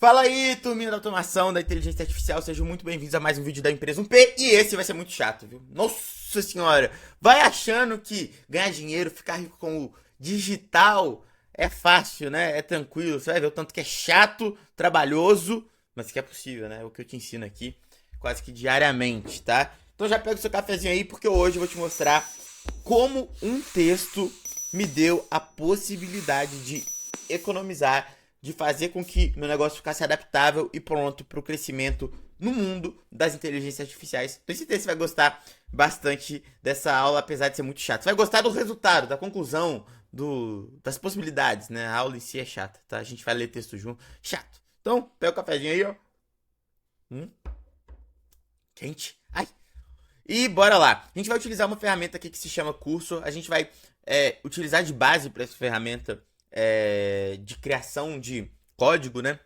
Fala aí, turminha da automação, da inteligência artificial, sejam muito bem-vindos a mais um vídeo da empresa 1P. E esse vai ser muito chato, viu? Nossa senhora, vai achando que ganhar dinheiro, ficar rico com o digital é fácil, né? É tranquilo, você vai ver o tanto que é chato, trabalhoso, mas que é possível, né? É o que eu te ensino aqui quase que diariamente, tá? Então já pega o seu cafezinho aí, porque hoje eu vou te mostrar como um texto me deu a possibilidade de economizar, de fazer com que meu negócio ficasse adaptável e pronto para o crescimento no mundo das inteligências artificiais. Tenho certeza que você vai gostar bastante dessa aula, apesar de ser muito chato. Você vai gostar do resultado, da conclusão, das possibilidades, né? A aula em si é chata, tá? A gente vai ler texto junto. Chato. Então, pega o cafezinho aí, ó. Quente. Ai. E bora lá. A gente vai utilizar uma ferramenta aqui que se chama Cursor. A gente vai utilizar de base para essa ferramenta de criação de código, né?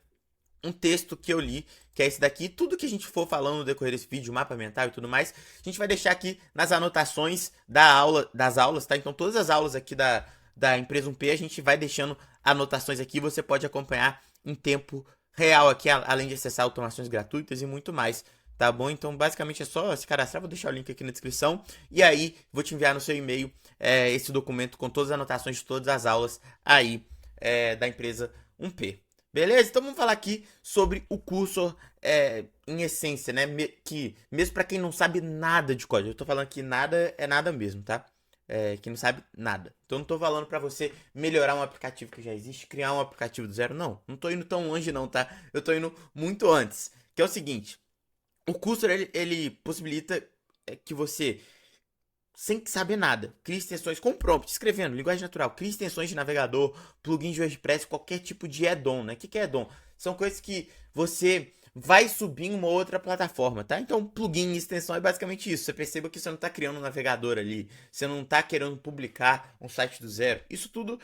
Um texto que eu li, que é esse daqui. Tudo que a gente for falando no decorrer desse vídeo, mapa mental e tudo mais, a gente vai deixar aqui nas anotações das aulas, tá? Então todas as aulas aqui da empresa 1P, a gente vai deixando anotações aqui. Você pode acompanhar em tempo real aqui, além de acessar automações gratuitas e muito mais. Tá bom? Então, basicamente é só se cadastrar. Vou deixar o link aqui na descrição. E aí, vou te enviar no seu e-mail esse documento com todas as anotações de todas as aulas aí da empresa 1P. Beleza? Então, vamos falar aqui sobre o Cursor em essência, né? Que mesmo para quem não sabe nada de código. Eu tô falando que nada é nada mesmo, tá? Quem não sabe nada. Então, não tô falando para você melhorar um aplicativo que já existe, criar um aplicativo do zero. Não, não tô indo tão longe não, tá? Eu tô indo muito antes. Que é o seguinte... O Cursor, ele possibilita que você, sem saber nada, crie extensões com prompt, escrevendo, linguagem natural, crie extensões de navegador, plugin de WordPress, qualquer tipo de add-on, né? O que é add-on? São coisas que você vai subir em uma outra plataforma, tá? Então, plugin e extensão é basicamente isso. Você perceba que você não está criando um navegador ali, você não está querendo publicar um site do zero. Isso tudo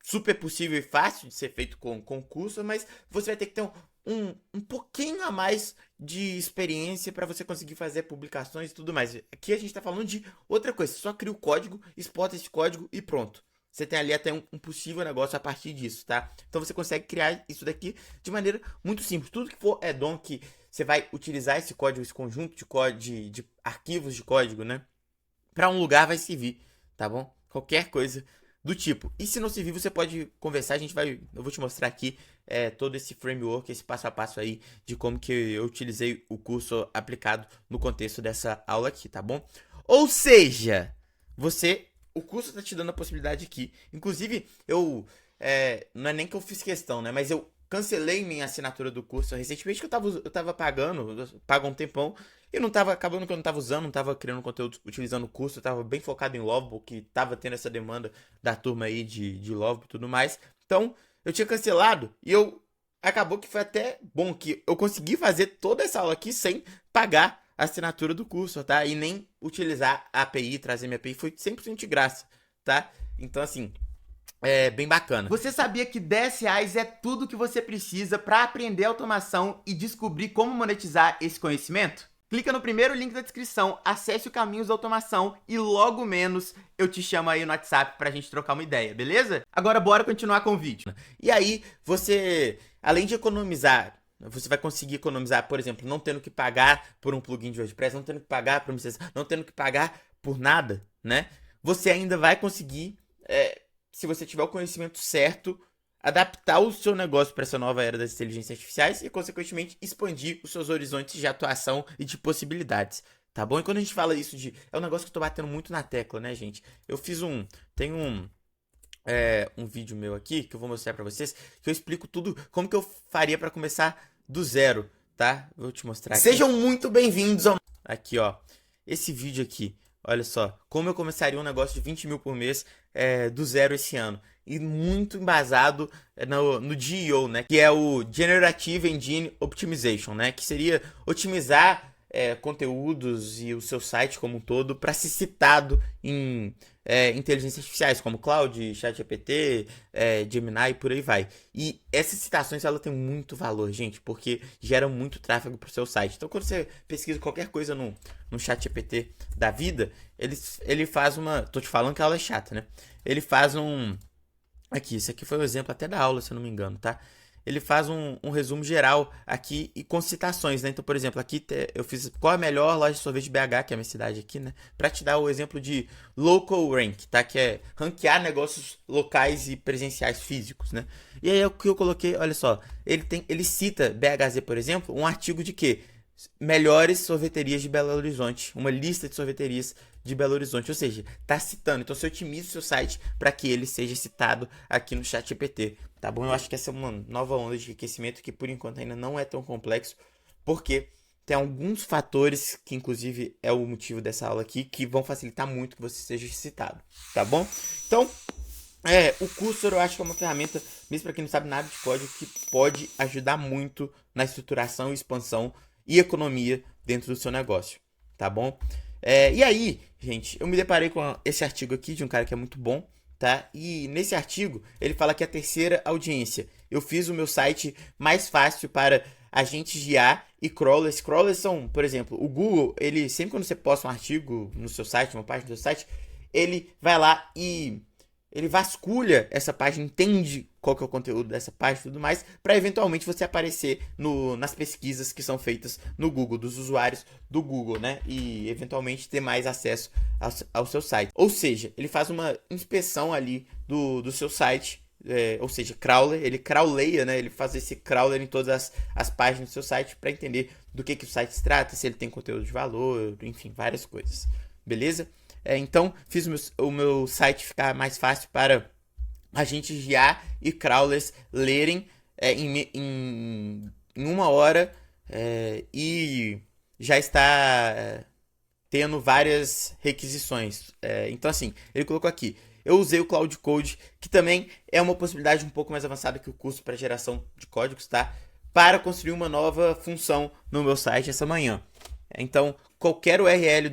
super possível e fácil de ser feito com Cursor, mas você vai ter que ter um pouquinho a mais de experiência para você conseguir fazer publicações e tudo mais. Aqui a gente está falando de outra coisa. Você só cria o código, exporta esse código e pronto. Você tem ali até um possível negócio a partir disso, tá? Então você consegue criar isso daqui de maneira muito simples. Tudo que for add-on que você vai utilizar esse código, esse conjunto de código, de arquivos de código, né? Para um lugar vai servir, tá bom? Qualquer coisa do tipo. E se não servir, você pode conversar. Eu vou te mostrar aqui todo esse framework, esse passo a passo aí de como que eu utilizei o curso aplicado no contexto dessa aula aqui, tá bom? Ou seja, o curso está te dando a possibilidade aqui. Inclusive, não é nem que eu fiz questão, né? Mas eu cancelei minha assinatura do curso recentemente, que eu tava pagando, eu pago um tempão, e não tava, acabando que eu não tava usando, não tava criando conteúdo utilizando o curso, eu tava bem focado em Lovebook, que tava tendo essa demanda da turma aí de Lovebook e tudo mais. Então, eu tinha cancelado, e acabou que foi até bom que eu consegui fazer toda essa aula aqui sem pagar a assinatura do curso, tá? E nem utilizar a API, trazer minha API, foi 100% de graça, tá? Então, assim, é bem bacana. Você sabia que R$ 10 é tudo que você precisa para aprender automação e descobrir como monetizar esse conhecimento? Clica no primeiro link da descrição, acesse o Caminhos da Automação e logo menos eu te chamo aí no WhatsApp pra gente trocar uma ideia, beleza? Agora bora continuar com o vídeo. E aí, você, além de economizar, você vai conseguir economizar, por exemplo, não tendo que pagar por um plugin de WordPress, não tendo que pagar por uma extensão, não tendo que pagar por nada, né? Você ainda vai conseguir, se você tiver o conhecimento certo, adaptar o seu negócio para essa nova era das inteligências artificiais e, consequentemente, expandir os seus horizontes de atuação e de possibilidades, tá bom? E quando a gente fala isso é um negócio que eu tô batendo muito na tecla, né, gente? Tem um vídeo meu aqui que eu vou mostrar para vocês, que eu explico tudo, como que eu faria para começar do zero, tá? Vou te mostrar aqui. Sejam muito bem-vindos ao... Aqui, ó, esse vídeo aqui. Olha só, como eu começaria um negócio de 20 mil por mês do zero esse ano. E muito embasado no GEO, né? Que é o Generative Engine Optimization, né? Que seria otimizar conteúdos e o seu site como um todo para ser citado em inteligências artificiais, como Claude, ChatGPT, Gemini e por aí vai. E essas citações, ela tem muito valor, gente, porque geram muito tráfego para o seu site. Então, quando você pesquisa qualquer coisa no ChatGPT da vida, ele faz uma... Tô te falando que a aula é chata, né? Ele faz um... Aqui, isso aqui foi o exemplo até da aula, se eu não me engano, tá? ele faz um resumo geral aqui e com citações, né? Então, por exemplo, aqui eu fiz qual é a melhor loja de sorvete de BH, que é a minha cidade aqui, né? Pra te dar o exemplo de local rank, tá? Que é ranquear negócios locais e presenciais físicos, né? E aí o que eu coloquei, olha só, ele cita BHZ, por exemplo, um artigo de quê? Melhores sorveterias de Belo Horizonte, uma lista de sorveterias de Belo Horizonte, ou seja, tá citando. Então você otimiza o seu site para que ele seja citado aqui no ChatGPT, tá bom? Eu acho que essa é uma nova onda de enriquecimento que por enquanto ainda não é tão complexo, porque tem alguns fatores que inclusive é o motivo dessa aula aqui que vão facilitar muito que você seja citado, tá bom? Então, o Cursor eu acho que é uma ferramenta, mesmo para quem não sabe nada de código, que pode ajudar muito na estruturação, expansão e economia dentro do seu negócio, tá bom? E aí, gente, eu me deparei com esse artigo aqui de um cara que é muito bom, tá? E nesse artigo ele fala que a terceira audiência, eu fiz o meu site mais fácil para agentes de IA e crawlers. Crawlers são, por exemplo, o Google, ele sempre quando você posta um artigo no seu site, uma página do seu site, ele vai lá e ele vasculha essa página, entende qual que é o conteúdo dessa página e tudo mais, para eventualmente você aparecer nas pesquisas que são feitas no Google, dos usuários do Google, né? E eventualmente ter mais acesso ao seu site. Ou seja, ele faz uma inspeção ali do seu site, ou seja, crawler, ele crawleia, né? Ele faz esse crawler em todas as páginas do seu site para entender do que o site se trata, se ele tem conteúdo de valor, enfim, várias coisas. Beleza? Então, fiz o meu site ficar mais fácil para agentes de IA e crawlers lerem em uma hora e já está tendo várias requisições. Então, assim, ele colocou aqui. Eu usei o Cloud Code, que também é uma possibilidade um pouco mais avançada que o curso para geração de códigos, tá? Para construir uma nova função no meu site essa manhã. Então, qualquer URL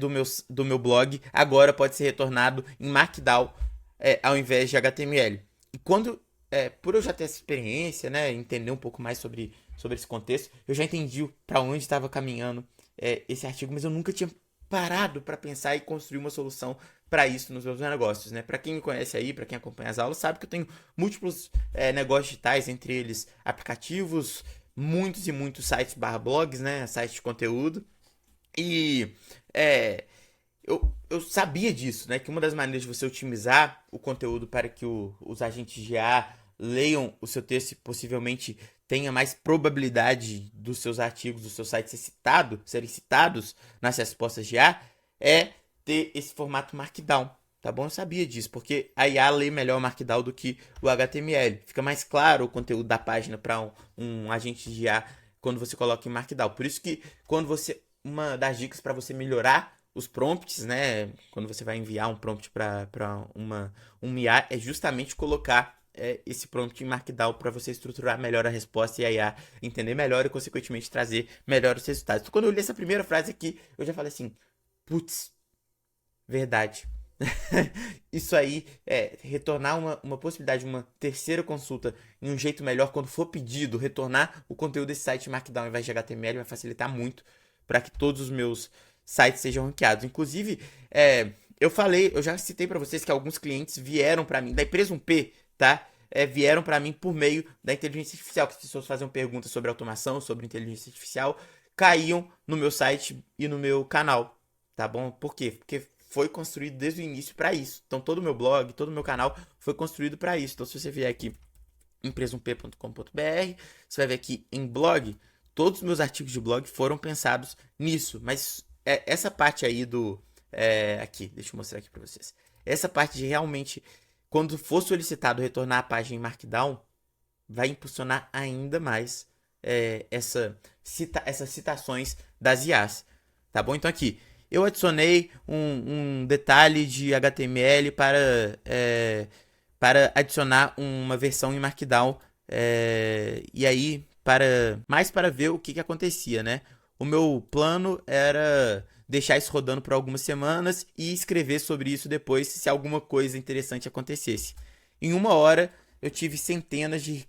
do meu blog agora pode ser retornado em Markdown ao invés de HTML. E por eu já ter essa experiência, né, entender um pouco mais sobre esse contexto, eu já entendi para onde estava caminhando esse artigo, mas eu nunca tinha parado para pensar e construir uma solução para isso nos meus negócios, né? Para quem me conhece aí, para quem acompanha as aulas, sabe que eu tenho múltiplos negócios digitais, entre eles aplicativos, muitos e muitos sites /blogs, né, sites de conteúdo. E eu sabia disso, né? Que uma das maneiras de você otimizar o conteúdo para que os agentes de IA leiam o seu texto e possivelmente tenha mais probabilidade dos seus artigos, do seu site serem citados nas respostas de IA, é ter esse formato Markdown. Tá bom? Eu sabia disso, porque a IA lê melhor o Markdown do que o HTML. Fica mais claro o conteúdo da página para um agente de IA quando você coloca em Markdown. Por isso que uma das dicas para você melhorar os prompts, né? Quando você vai enviar um prompt para um IA, é justamente colocar esse prompt em Markdown para você estruturar melhor a resposta e a IA entender melhor e, consequentemente, trazer melhores resultados. Então, quando eu li essa primeira frase aqui, eu já falei assim, putz, verdade. Isso aí retornar uma possibilidade de uma terceira consulta em um jeito melhor quando for pedido, retornar o conteúdo desse site em Markdown ao invés de HTML vai facilitar muito para que todos os meus sites sejam ranqueados. Inclusive, eu já citei para vocês que alguns clientes vieram para mim, da empresa 1P, tá? Vieram para mim por meio da inteligência artificial, que as pessoas faziam perguntas sobre automação, sobre inteligência artificial, caíam no meu site e no meu canal, tá bom? Por quê? Porque foi construído desde o início para isso. Então, todo o meu blog, todo o meu canal foi construído para isso. Então, se você vier aqui em empresa1p.com.br, você vai ver aqui em blog, todos os meus artigos de blog foram pensados nisso. Mas essa parte aí aqui, deixa eu mostrar aqui para vocês. Essa parte de realmente, quando for solicitado retornar a página em Markdown, vai impulsionar ainda mais essas citações das IAs. Tá bom? Então aqui, eu adicionei um detalhe de HTML para adicionar uma versão em Markdown. E aí, mais para ver o que acontecia, né? O meu plano era deixar isso rodando por algumas semanas e escrever sobre isso depois se alguma coisa interessante acontecesse. Em uma hora, eu tive centenas de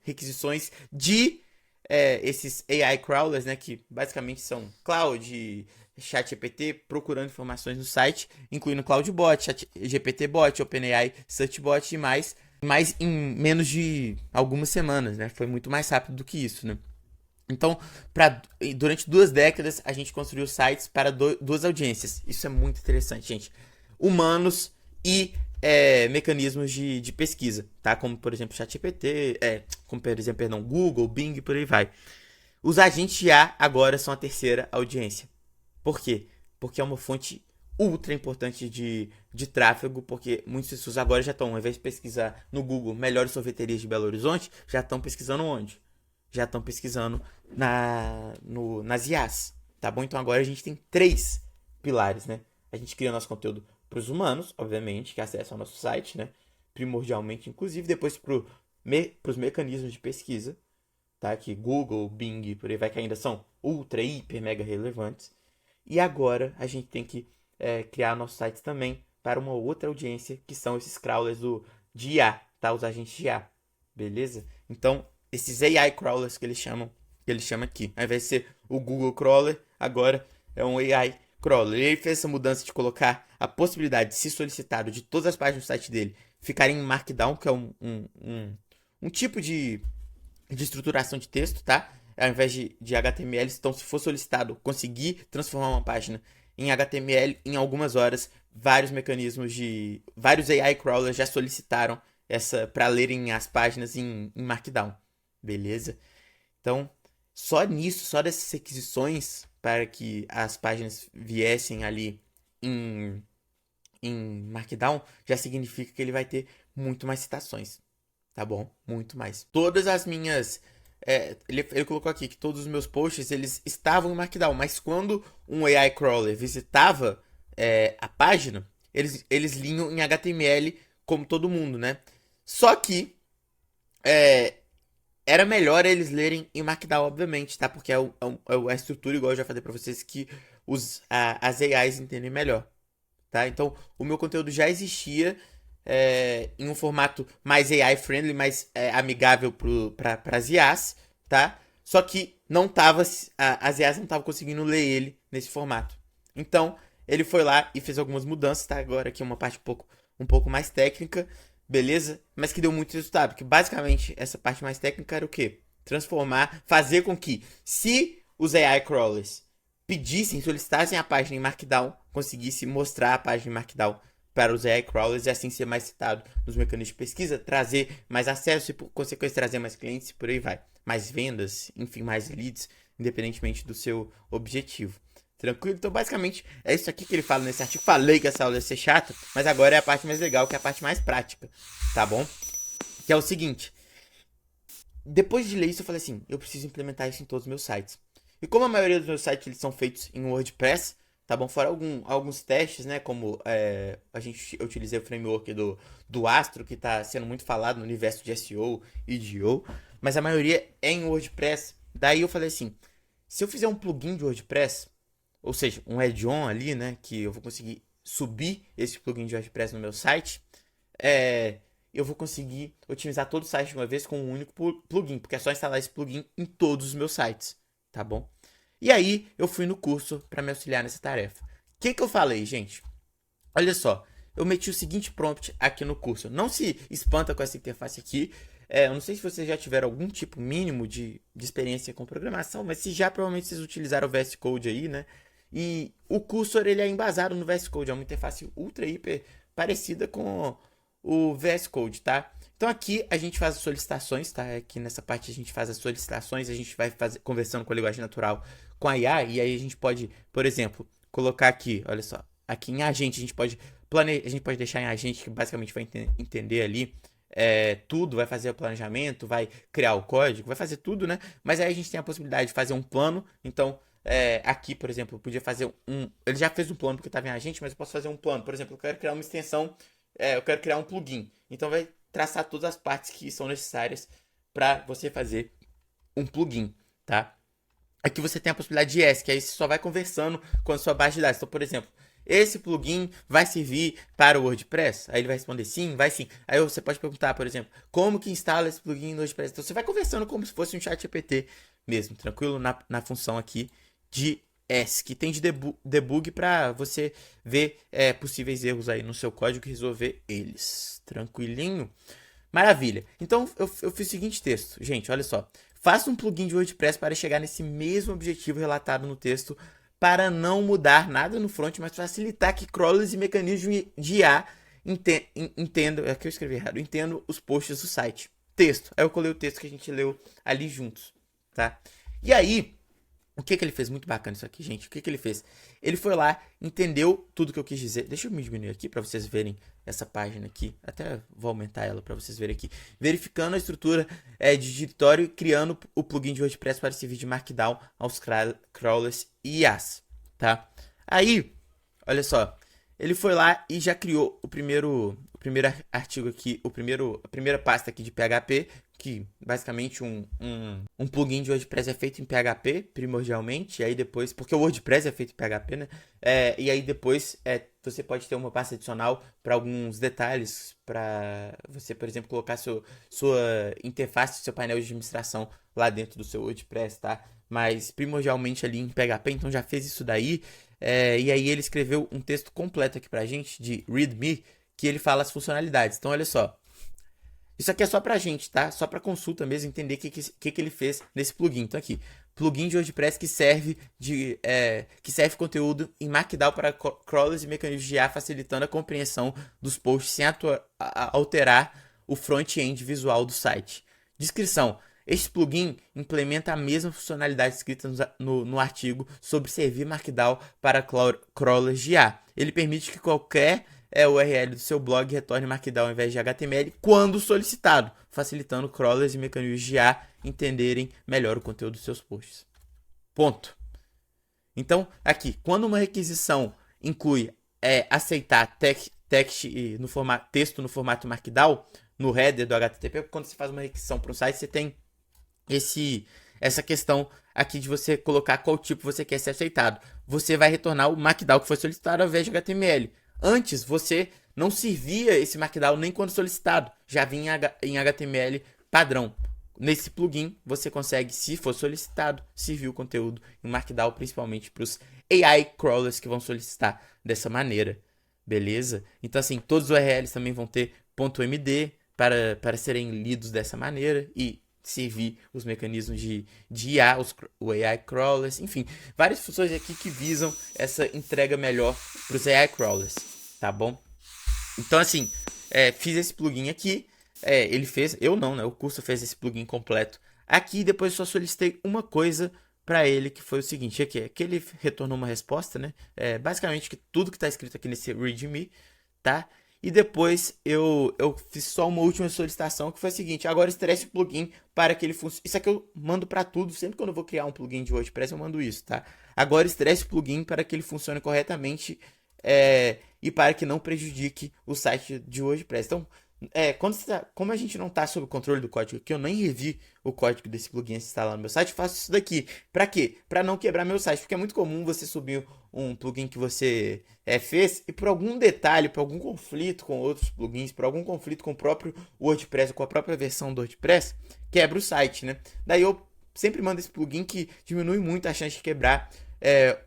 requisições de esses AI crawlers, né? Que basicamente são Cloud, ChatGPT, procurando informações no site, incluindo CloudBot, ChatGPTBot, OpenAI, SearchBot e mais, mas em menos de algumas semanas, né? Foi muito mais rápido do que isso, né? Então, durante 2 décadas, a gente construiu sites para duas audiências. Isso é muito interessante, gente. Humanos e mecanismos de pesquisa, tá? Como, por exemplo, ChatGPT, como, por exemplo, perdão, Google, Bing, por aí vai. Os agentes de IA agora são a terceira audiência. Por quê? Porque é uma fonte ultra importante de tráfego, porque muitas pessoas agora já estão, ao invés de pesquisar no Google melhores sorveterias de Belo Horizonte, já estão pesquisando onde? Já estão pesquisando nas IAs, tá bom? Então agora a gente tem 3 pilares, né? A gente cria nosso conteúdo para os humanos, obviamente, que acessam ao nosso site, né? Primordialmente, inclusive, depois para os mecanismos de pesquisa, tá? Que Google, Bing, por aí vai, que ainda são ultra, hiper, mega relevantes. E agora a gente tem que criar nosso site também para uma outra audiência, que são esses crawlers de IA, tá? Os agentes de IA, beleza? Então, esses AI crawlers que eles chamam aqui. Ao invés de ser o Google Crawler, agora é um AI Crawler. Ele fez essa mudança de colocar a possibilidade de, se solicitado, de todas as páginas do site dele ficarem em Markdown, que é um tipo de estruturação de texto, tá? Ao invés de HTML, então se for solicitado conseguir transformar uma página em HTML em algumas horas, vários AI crawlers já solicitaram essa para lerem as páginas em Markdown, beleza? Então, só nisso, só dessas requisições para que as páginas viessem ali em, em Markdown, já significa que ele vai ter muito mais citações, tá bom? Muito mais. Todas as minhas. Ele colocou aqui que todos os meus posts eles estavam em Markdown, mas quando um AI crawler visitava a página, eles liam em HTML como todo mundo, né? Só que era melhor eles lerem em Markdown, obviamente, tá? Porque é a estrutura, igual eu já falei pra vocês, que as AIs entendem melhor, tá? Então, o meu conteúdo já existia em um formato mais AI-friendly, mais amigável para as IAs, tá? Só que não tava, as IAs não estavam conseguindo ler ele nesse formato. Então, ele foi lá e fez algumas mudanças, tá? Agora aqui é uma parte um pouco mais técnica, beleza? Mas que deu muito resultado, porque basicamente essa parte mais técnica era o quê? Fazer com que, se os AI crawlers pedissem, solicitassem a página em Markdown, conseguisse mostrar a página em Markdown para os AI crawlers e assim ser mais citado nos mecanismos de pesquisa, trazer mais acesso e, por consequência, trazer mais clientes e por aí vai. Mais vendas, enfim, mais leads, independentemente do seu objetivo. Tranquilo? Então, basicamente, é isso aqui que ele fala nesse artigo. Falei que essa aula ia ser chata, mas agora é a parte mais legal, que é a parte mais prática, tá bom? Que é o seguinte. Depois de ler isso, eu falei assim, eu preciso implementar isso em todos os meus sites. E como a maioria dos meus sites eles são feitos em WordPress, tá bom? Fora alguns testes, né? Como eu utilizei o framework do Astro, que está sendo muito falado no universo de SEO e de SEO, mas a maioria é em WordPress. Daí eu falei assim, se eu fizer um plugin de WordPress, ou seja, um add-on ali, né? Que eu vou conseguir subir esse plugin de WordPress no meu site, eu vou conseguir otimizar todo o site de uma vez com um único plugin, porque é só instalar esse plugin em todos os meus sites, tá bom? E aí eu fui no curso para me auxiliar nessa tarefa. O que eu falei, gente? Olha só, eu meti o seguinte prompt aqui no curso. Não se espanta com essa interface aqui. Eu não sei se vocês já tiveram algum tipo mínimo de experiência com programação, mas se já, provavelmente vocês utilizaram o VS Code aí, né? E o cursor ele é embasado no VS Code, é uma interface ultra hiper parecida com o VS Code, tá? Então aqui a gente faz as solicitações, tá? Aqui nessa parte a gente faz as solicitações, a gente vai conversando com a linguagem natural com a IA, e aí a gente pode, por exemplo, colocar aqui, olha só, aqui em agente a gente pode deixar em agente que basicamente vai entender ali tudo, vai fazer o planejamento, vai criar o código, vai fazer tudo, né? Mas aí a gente tem a possibilidade de fazer um plano, então aqui, por exemplo, eu podia fazer ele já fez um plano porque estava em agente, mas eu posso fazer um plano, por exemplo, eu quero criar uma extensão, eu quero criar um plugin, então vai traçar todas as partes que são necessárias para você fazer um plugin, tá? Aqui você tem a possibilidade de yes, que aí você só vai conversando com a sua base de dados. Então, por exemplo, esse plugin vai servir para o WordPress? Aí ele vai responder sim, vai sim. Aí você pode perguntar, por exemplo, como que instala esse plugin no WordPress? Então você vai conversando como se fosse um chat GPT mesmo, tranquilo? Na função aqui de S, que tem de debug para você ver possíveis erros aí no seu código e resolver eles. Tranquilinho? Maravilha. Então eu fiz o seguinte texto. Gente, olha só. Faça um plugin de WordPress para chegar nesse mesmo objetivo relatado no texto, para não mudar nada no front, mas facilitar que crawlers e mecanismos de IA entendam. É que eu escrevi errado. Entendam os posts do site. Texto. Aí eu colei o texto que a gente leu ali juntos, tá? E aí, o que ele fez? Muito bacana isso aqui, gente. O que ele fez? Ele foi lá, entendeu tudo que eu quis dizer. Deixa eu me diminuir aqui para vocês verem essa página aqui. Até vou aumentar ela para vocês verem aqui. Verificando a estrutura de diretório e criando o plugin de WordPress para servir de Markdown aos crawlers e IAs, tá? Aí, olha só. Ele foi lá e já criou o primeiro artigo aqui, a primeira pasta aqui de PHP, que basicamente um plugin de WordPress é feito em PHP, primordialmente, e aí depois, porque o WordPress é feito em PHP, né? E aí depois você pode ter uma pasta adicional para alguns detalhes, para você, por exemplo, colocar sua interface, seu painel de administração lá dentro do seu WordPress, tá? Mas primordialmente ali em PHP, então já fez isso daí. E aí ele escreveu um texto completo aqui pra gente, de README, que ele fala as funcionalidades. Então olha só. Isso aqui é só pra gente, tá? Só pra consulta mesmo, entender o que ele fez nesse plugin. Então aqui, plugin de WordPress que serve conteúdo em Markdown para crawlers e mecanismos de IA, facilitando a compreensão dos posts sem alterar o front-end visual do site. Descrição. Este plugin implementa a mesma funcionalidade escrita no artigo sobre servir Markdown para crawlers de IA. Ele permite que qualquer URL do seu blog retorne Markdown ao invés de HTML quando solicitado, facilitando crawlers e mecanismos de IA entenderem melhor o conteúdo dos seus posts. Ponto. Então, aqui, quando uma requisição inclui aceitar texto no formato Markdown, no header do HTTP, quando você faz uma requisição para um site, você tem essa questão aqui de você colocar qual tipo você quer ser aceitado. Você vai retornar o Markdown que foi solicitado ao invés de HTML. Antes, você não servia esse Markdown nem quando solicitado. Já vinha em HTML padrão. Nesse plugin, você consegue, se for solicitado, servir o conteúdo em Markdown, principalmente para os AI crawlers que vão solicitar dessa maneira. Beleza? Então, assim, todos os URLs também vão ter .md para serem lidos dessa maneira e servir os mecanismos de IA, o AI crawlers, enfim, várias funções aqui que visam essa entrega melhor para os AI crawlers, tá bom? Então, assim, fiz esse plugin aqui, ele fez, eu não, né? O curso fez esse plugin completo aqui, depois só solicitei uma coisa para ele, que foi o seguinte, aqui, que ele retornou uma resposta, né? Basicamente que tudo que está escrito aqui nesse README, tá? E depois eu fiz só uma última solicitação, que foi a seguinte: agora estresse o plugin para que ele funcione. Isso aqui eu mando para tudo, sempre que eu vou criar um plugin de WordPress eu mando isso, tá? Agora estresse o plugin para que ele funcione corretamente e para que não prejudique o site de WordPress. Então, como a gente não está sob o controle do código aqui, eu nem revi o código desse plugin antes de instalar no meu site, faço isso daqui. Para quê? Para não quebrar meu site, porque é muito comum você subir um plugin que você fez e por algum detalhe, por algum conflito com outros plugins, por algum conflito com o próprio WordPress, com a própria versão do WordPress, quebra o site, né? Daí eu sempre mando esse plugin que diminui muito a chance de quebrar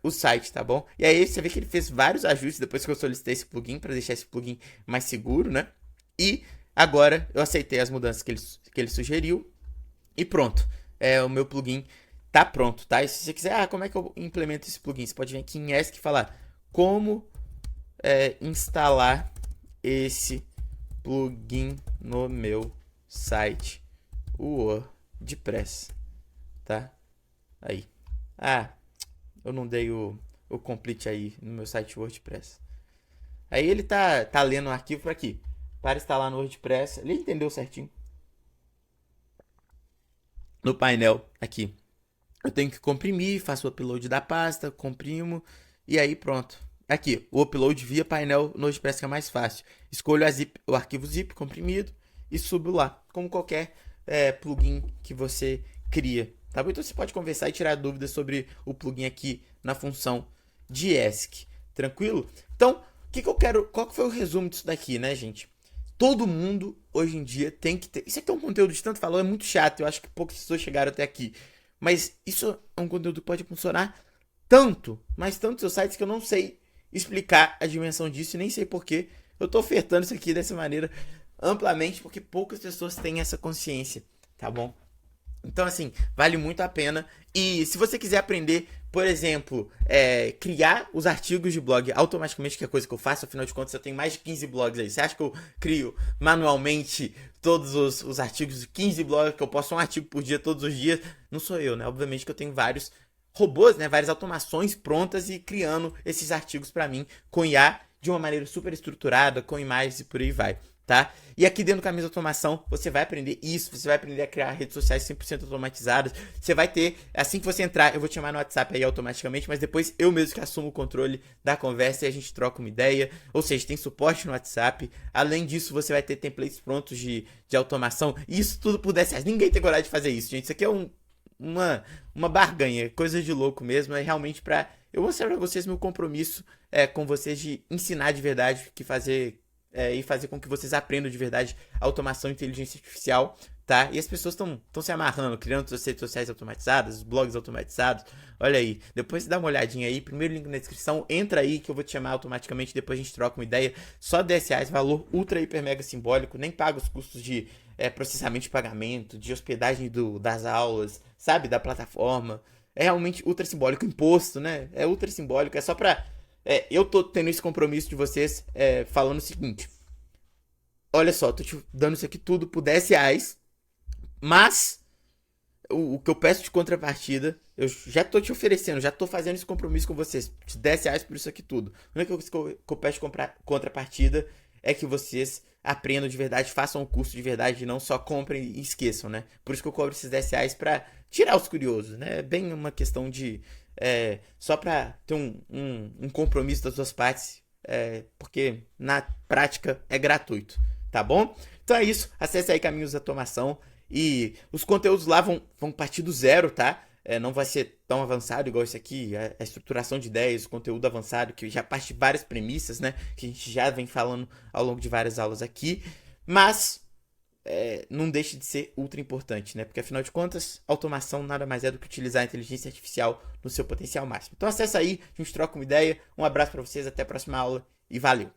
o site, tá bom? E aí você vê que ele fez vários ajustes depois que eu solicitei esse plugin, para deixar esse plugin mais seguro, né? E agora eu aceitei as mudanças que ele sugeriu e pronto. O meu plugin tá pronto, tá? E se você quiser, como é que eu implemento esse plugin? Você pode vir aqui em ESC e falar como instalar esse plugin no meu site WordPress, tá? Aí. Eu não dei o complete aí no meu site WordPress. Aí ele tá lendo o arquivo por aqui. Para instalar no WordPress, ele entendeu certinho. No painel aqui, eu tenho que comprimir, faço o upload da pasta, comprimo e aí pronto. Aqui, o upload via painel no WordPress que é mais fácil. Escolho o arquivo zip comprimido e subo lá, como qualquer plugin que você cria. Tá bom? Então você pode conversar e tirar dúvidas sobre o plugin aqui na função de ESC. Tranquilo? Então, qual que foi o resumo disso daqui, né, gente? Todo mundo, hoje em dia, tem que ter... Isso aqui é um conteúdo de tanto falou, é muito chato. Eu acho que poucas pessoas chegaram até aqui. Mas isso é um conteúdo que pode funcionar tanto, mas tanto seus sites que eu não sei explicar a dimensão disso e nem sei porquê eu tô ofertando isso aqui dessa maneira. amplamente porque poucas pessoas têm essa consciência, tá bom? Então, assim, vale muito a pena. E se você quiser aprender, por exemplo, criar os artigos de blog automaticamente, que é coisa que eu faço, afinal de contas eu tenho mais de 15 blogs aí. Você acha que eu crio manualmente todos os artigos de 15 blogs, que eu posto um artigo por dia todos os dias? Não sou eu, né? Obviamente que eu tenho vários robôs, né? Várias automações prontas e criando esses artigos para mim com IA de uma maneira super estruturada, com imagens e por aí vai. Tá? E aqui dentro do Caminhos de Automação, você vai aprender isso, você vai aprender a criar redes sociais 100% automatizadas, você vai ter, assim que você entrar, eu vou te chamar no WhatsApp aí automaticamente, mas depois eu mesmo que assumo o controle da conversa e a gente troca uma ideia, ou seja, tem suporte no WhatsApp, além disso você vai ter templates prontos de automação, e isso tudo por 10 reais, ninguém tem coragem de fazer isso, gente, isso aqui é uma barganha, coisa de louco mesmo, é realmente pra eu mostrar pra vocês meu compromisso com vocês de ensinar de verdade que fazer e fazer com que vocês aprendam de verdade automação e inteligência artificial, tá? E as pessoas estão se amarrando, criando suas redes sociais automatizadas, blogs automatizados. Olha aí, depois você dá uma olhadinha aí, primeiro link na descrição, entra aí que eu vou te chamar automaticamente, depois a gente troca uma ideia. Só 10 reais, valor ultra, hiper, mega simbólico, nem paga os custos de processamento de pagamento, de hospedagem das aulas, sabe? Da plataforma. É realmente ultra simbólico, imposto, né? É ultra simbólico, é só pra eu tô tendo esse compromisso de vocês falando o seguinte. Olha só, tô te dando isso aqui tudo por 10 reais. Mas o que eu peço de contrapartida, eu já tô te oferecendo, já tô fazendo esse compromisso com vocês. De 10 reais por isso aqui tudo. A única coisa que eu peço de contrapartida é que vocês aprendam de verdade, façam o curso de verdade, não só comprem e esqueçam, né? Por isso que eu cobro esses 10 reais pra tirar os curiosos, né? É bem uma questão de só pra ter um compromisso das duas partes, porque na prática é gratuito, tá bom? Então é isso, acesse aí Caminhos de Automação e os conteúdos lá vão partir do zero, tá? Não vai ser tão avançado igual esse aqui, a estruturação de ideias, o conteúdo avançado, que já parte de várias premissas, né? Que a gente já vem falando ao longo de várias aulas aqui, mas não deixe de ser ultra importante, né? Porque afinal de contas, automação nada mais é do que utilizar a inteligência artificial no seu potencial máximo. Então acessa aí, a gente troca uma ideia. Um abraço para vocês, até a próxima aula e valeu!